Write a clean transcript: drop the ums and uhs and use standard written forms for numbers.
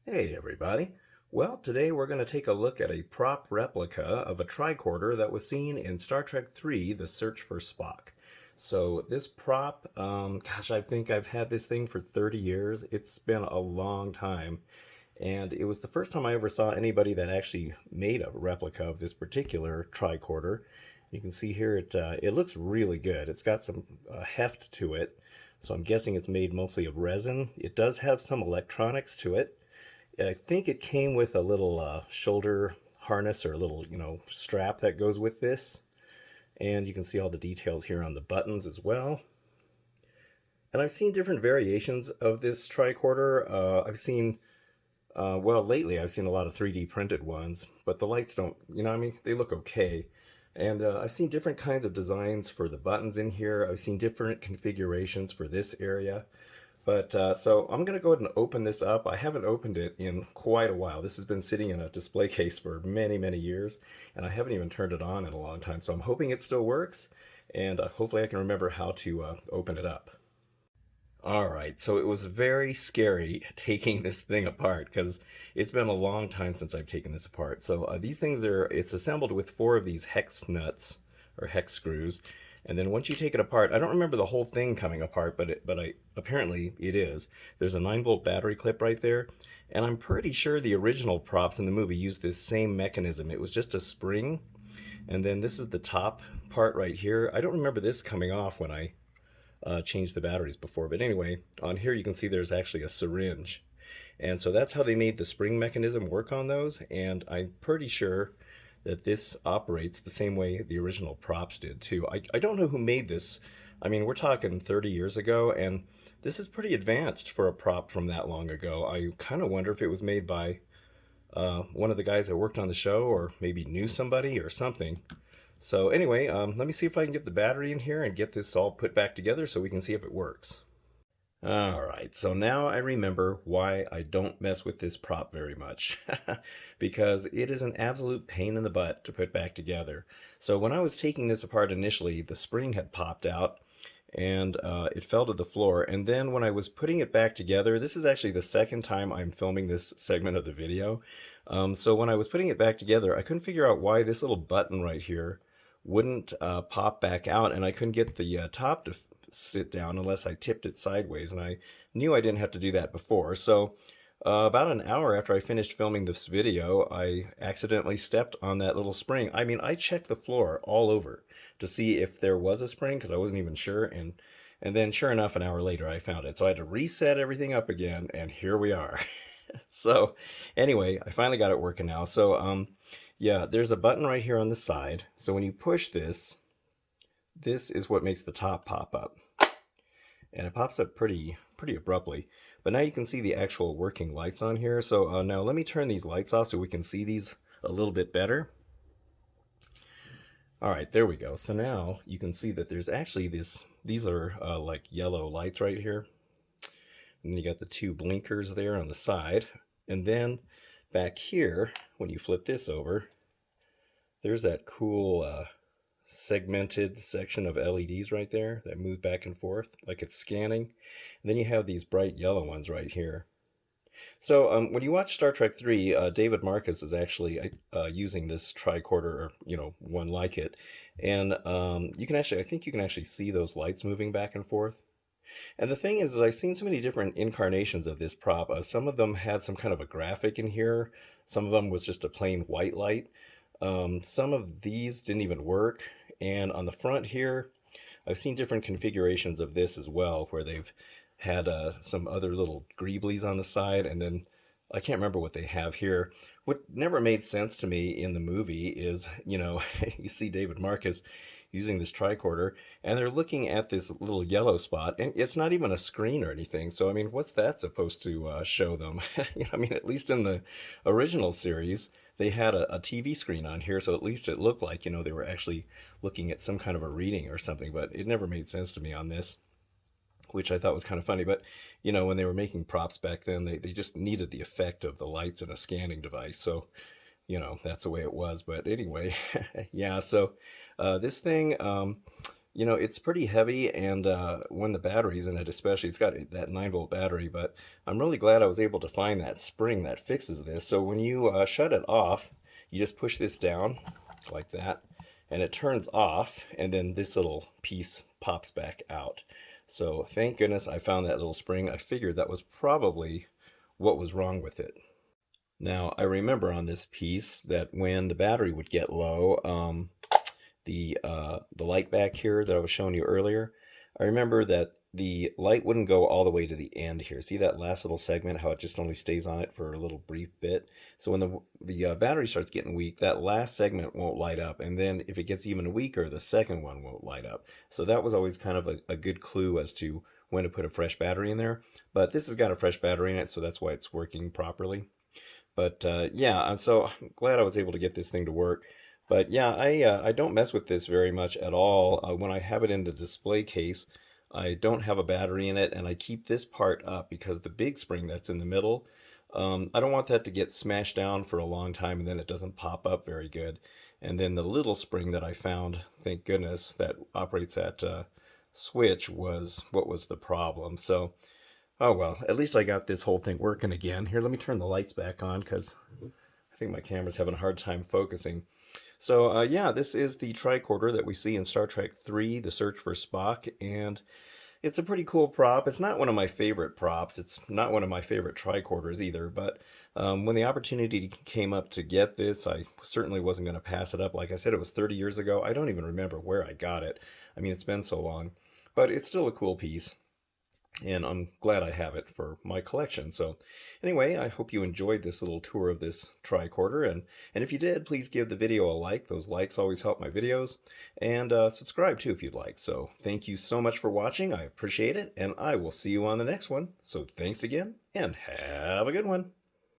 Hey everybody. Well, today we're going to take a look at a prop replica of a tricorder that was seen in Star Trek III, The Search for Spock. So this prop, gosh, I think I've had this thing for 30 years. It's been a long time. And it was the first time I ever saw anybody that actually made a replica of this particular tricorder. You can see here it looks really good. It's got some heft to it. So I'm guessing it's made mostly of resin. It does have some electronics to it. I think it came with a little shoulder harness or a little, strap that goes with this. And you can see all the details here on the buttons as well. And I've seen different variations of this tricorder. I've seen, well, lately I've seen a lot of 3D printed ones, but the lights don't, they look okay. And I've seen different kinds of designs for the buttons in here. I've seen different configurations for this area. But so I'm going to go ahead and open this up. I haven't opened it in quite a while. This has been sitting in a display case for many, many years, and I haven't even turned it on in a long time. So I'm hoping it still works, and hopefully I can remember how to open it up. All right, so it was very scary taking this thing apart because it's been a long time since I've taken this apart. So these things it's assembled with four of these hex nuts or hex screws. And then once you take it apart, I don't remember the whole thing coming apart, but apparently it is. There's a 9-volt battery clip right there. And I'm pretty sure the original props in the movie used this same mechanism. It was just a spring. And then this is the top part right here. I don't remember this coming off when I changed the batteries before. But anyway, on here you can see there's actually a syringe. And so that's how they made the spring mechanism work on those. And I'm pretty sure that this operates the same way the original props did too. I don't know who made this. I mean, we're talking 30 years ago, and this is pretty advanced for a prop from that long ago. I kind of wonder if it was made by one of the guys that worked on the show or maybe knew somebody or something. So anyway, let me see if I can get the battery in here and get this all put back together so we can see if it works. All right, so now I remember why I don't mess with this prop very much. Because it is an absolute pain in the butt to put back together. So when I was taking this apart initially, the spring had popped out and it fell to the floor. And then when I was putting it back together, this is actually the second time I'm filming this segment of the video. So when I was putting it back together, I couldn't figure out why this little button right here wouldn't pop back out, and I couldn't get the top to sit down unless I tipped it sideways, and I knew I didn't have to do that before. So about an hour after I finished filming this video, I accidentally stepped on that little spring. I mean, I checked the floor all over to see if there was a spring because I wasn't even sure, and then sure enough, an hour later I found it. So I had to reset everything up again, and here we are. So anyway, I finally got it working now. So yeah, there's a button right here on the side. So when you push this, this is what makes the top pop up. And it pops up pretty abruptly. But now you can see the actual working lights on here. So now let me turn these lights off so we can see these a little bit better. All right, there we go. So now you can see that there's actually these are like yellow lights right here. And then you got the two blinkers there on the side. And then back here, when you flip this over, there's that cool segmented section of LEDs right there that move back and forth like it's scanning. And then you have these bright yellow ones right here. So when you watch Star Trek 3, David Marcus is actually using this tricorder, or one like it, and you can actually, I think you can actually see those lights moving back and forth. And the thing is I've seen so many different incarnations of this prop. Some of them had some kind of a graphic in here. Some of them was just a plain white light. Some of these didn't even work. And on the front here, I've seen different configurations of this as well, where they've had some other little greeblies on the side, and then I can't remember what they have here. What never made sense to me in the movie is, you see David Marcus using this tricorder, and they're looking at this little yellow spot, and it's not even a screen or anything. So, I mean, what's that supposed to show them? I mean, at least in the original series, they had a TV screen on here, so at least it looked like, they were actually looking at some kind of a reading or something, but it never made sense to me on this, which I thought was kind of funny. But, when they were making props back then, they just needed the effect of the lights and a scanning device. So, that's the way it was. But anyway, yeah, so this thing, You know, it's pretty heavy, and when the battery's in it, especially, it's got that 9-volt battery. But I'm really glad I was able to find that spring that fixes this. So when you shut it off, you just push this down like that, and it turns off, and then this little piece pops back out. So thank goodness I found that little spring. I figured that was probably what was wrong with it. Now, I remember on this piece that when the battery would get low, the light back here that I was showing you earlier, I remember that the light wouldn't go all the way to the end here. See that last little segment, how it just only stays on it for a little brief bit? So when the battery starts getting weak, that last segment won't light up. And then if it gets even weaker, the second one won't light up. So that was always kind of a good clue as to when to put a fresh battery in there. But this has got a fresh battery in it, so that's why it's working properly. But yeah, so I'm glad I was able to get this thing to work. But yeah, I don't mess with this very much at all. When I have it in the display case, I don't have a battery in it, and I keep this part up because the big spring that's in the middle, I don't want that to get smashed down for a long time and then it doesn't pop up very good. And then the little spring that I found, thank goodness, that operates that switch was what was the problem. So oh well, at least I got this whole thing working again. Here, let me turn the lights back on because I think my camera's having a hard time focusing. So yeah, this is the tricorder that we see in Star Trek 3, The Search for Spock, and it's a pretty cool prop. It's not one of my favorite props. It's not one of my favorite tricorders either, but when the opportunity came up to get this, I certainly wasn't going to pass it up. Like I said, it was 30 years ago. I don't even remember where I got it. I mean, it's been so long, but it's still a cool piece and I'm glad I have it for my collection. So anyway, I hope you enjoyed this little tour of this tricorder, and if you did, please give the video a like. Those likes always help my videos, and subscribe too if you'd like. So thank you so much for watching. I appreciate it, and I will see you on the next one. So thanks again, and have a good one.